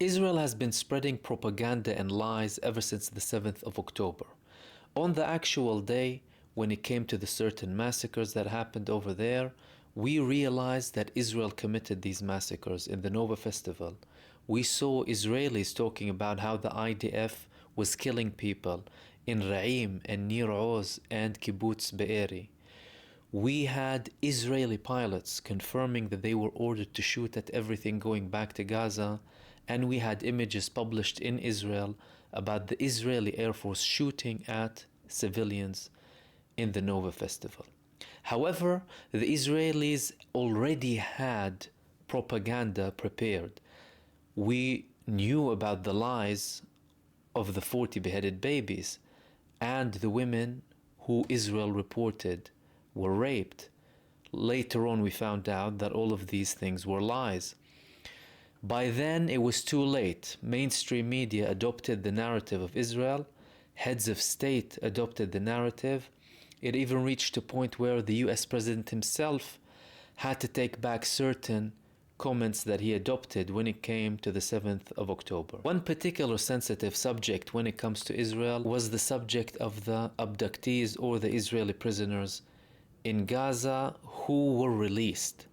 Israel has been spreading propaganda and lies ever since the 7th of October. On the actual day, when it came to the certain massacres that happened over there, we realized that Israel committed these massacres in the Nova Festival. We saw Israelis talking about how the IDF was killing people in Ra'im and Nir Oz and Kibbutz Be'eri. We had Israeli pilots confirming that they were ordered to shoot at everything going back to Gaza, and we had images published in Israel about the Israeli Air Force shooting at civilians in the Nova Festival. However, the Israelis already had propaganda prepared. We knew about the lies of the 40 beheaded babies and the women who Israel reported were raped. Later on, we found out that all of these things were lies. By then, it was too late. Mainstream media adopted the narrative of Israel. Heads of state adopted the narrative. It even reached a point where the US president himself had to take back certain comments that he adopted when it came to the 7th of October. One particular sensitive subject when it comes to Israel was the subject of the abductees or the Israeli prisoners in Gaza who were released.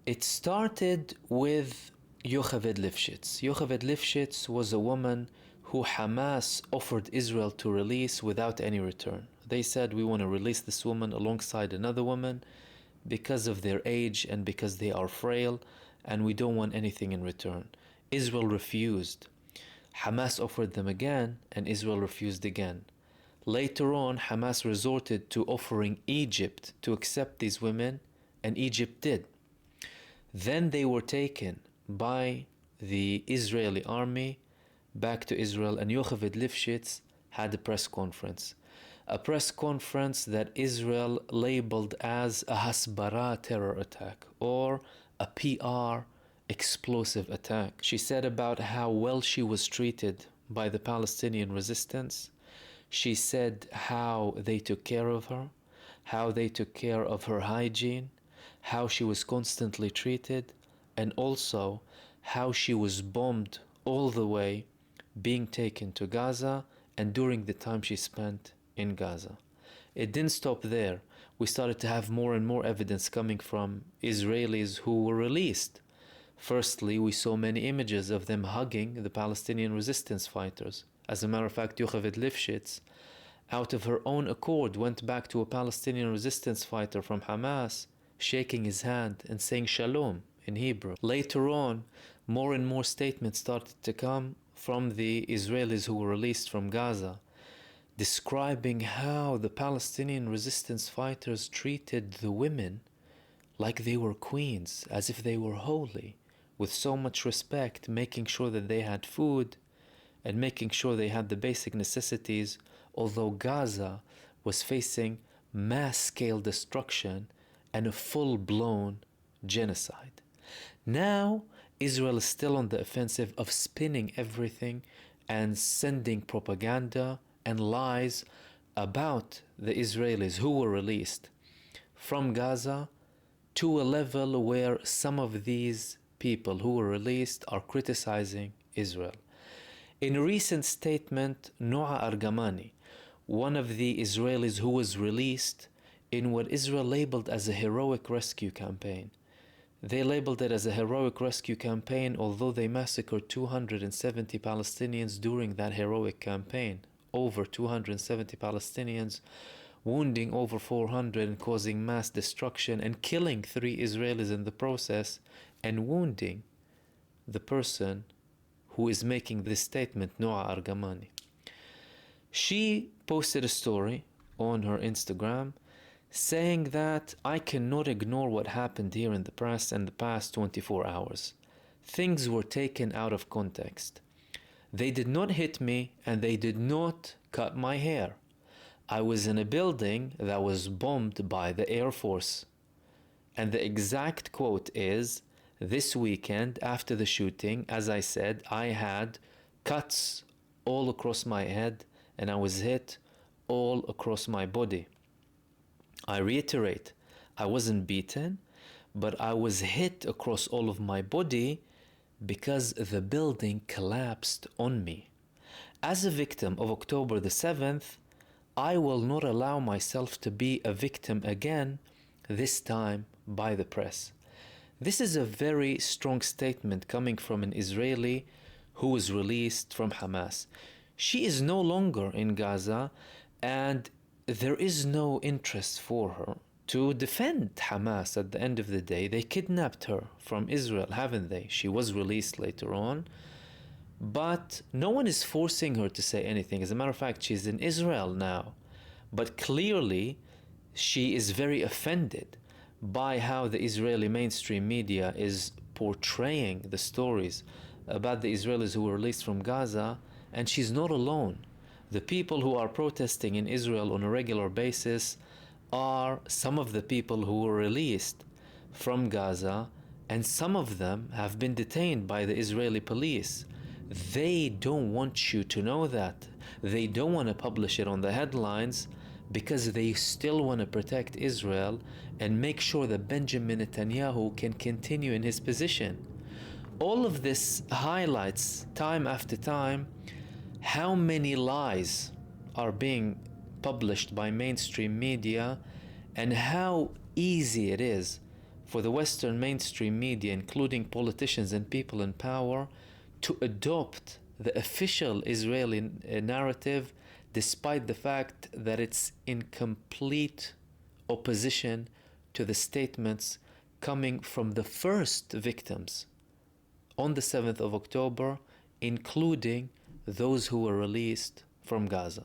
It started with Yocheved Lifshitz. Yocheved Lifshitz was a woman who Hamas offered Israel to release without any return. They said, we want to release this woman alongside another woman because of their age and because they are frail, and we don't want anything in return. Israel refused. Hamas offered them again, and Israel refused again. Later on, Hamas resorted to offering Egypt to accept these women, and Egypt did. Then they were taken by the Israeli army back to Israel, and Yocheved Lifshitz had a press conference. A press conference that Israel labeled as a Hasbara terror attack or a PR explosive attack. She said about how well she was treated by the Palestinian resistance. She said how they took care of her, how they took care of her hygiene, how she was constantly treated, and also how she was bombed all the way being taken to Gaza and during the time she spent in Gaza. It didn't stop there. We started to have more and more evidence coming from Israelis who were released. Firstly, we saw many images of them hugging the Palestinian resistance fighters. As a matter of fact, Yocheved Lifshitz, out of her own accord, went back to a Palestinian resistance fighter from Hamas, shaking his hand and saying Shalom in Hebrew. Later on, more and more statements started to come from the Israelis who were released from Gaza, describing how the Palestinian resistance fighters treated the women like they were queens, as if they were holy, with so much respect, making sure that they had food and making sure they had the basic necessities, although Gaza was facing mass-scale destruction and a full-blown genocide. Now, Israel is still on the offensive of spinning everything and sending propaganda and lies about the Israelis who were released from Gaza to a level where some of these people who were released are criticizing Israel. In a recent statement, Noa Argamani, one of the Israelis who was released in what Israel labeled as a heroic rescue campaign. They labeled it as a heroic rescue campaign, although they massacred 270 Palestinians during that heroic campaign. Over 270 Palestinians, wounding over 400 and causing mass destruction and killing 3 Israelis in the process and wounding the person who is making this statement, Noa Argamani. She posted a story on her Instagram saying that I cannot ignore what happened here in the press in the past 24 hours. Things were taken out of context. They did not hit me and they did not cut my hair. I was in a building that was bombed by the Air Force. And the exact quote is, this weekend after the shooting, as I said, I had cuts all across my head and I was hit all across my body. I reiterate, I wasn't beaten, but I was hit across all of my body because the building collapsed on me. As a victim of October the 7th, I will not allow myself to be a victim again, this time by the press. This is a very strong statement coming from an Israeli who was released from Hamas. She is no longer in Gaza, and there is no interest for her to defend Hamas at the end of the day. They kidnapped her from Israel, haven't they? She was released later on. But no one is forcing her to say anything. As a matter of fact, she's in Israel now. But clearly, she is very offended by how the Israeli mainstream media is portraying the stories about the Israelis who were released from Gaza, and she's not alone. The people who are protesting in Israel on a regular basis are some of the people who were released from Gaza, and some of them have been detained by the Israeli police. They don't want you to know that. They don't want to publish it on the headlines because they still want to protect Israel and make sure that Benjamin Netanyahu can continue in his position. All of this highlights time after time how many lies are being published by mainstream media and how easy it is for the Western mainstream media, including politicians and people in power, to adopt the official Israeli narrative despite the fact that it's in complete opposition to the statements coming from the first victims on the 7th of October, including those who were released from Gaza.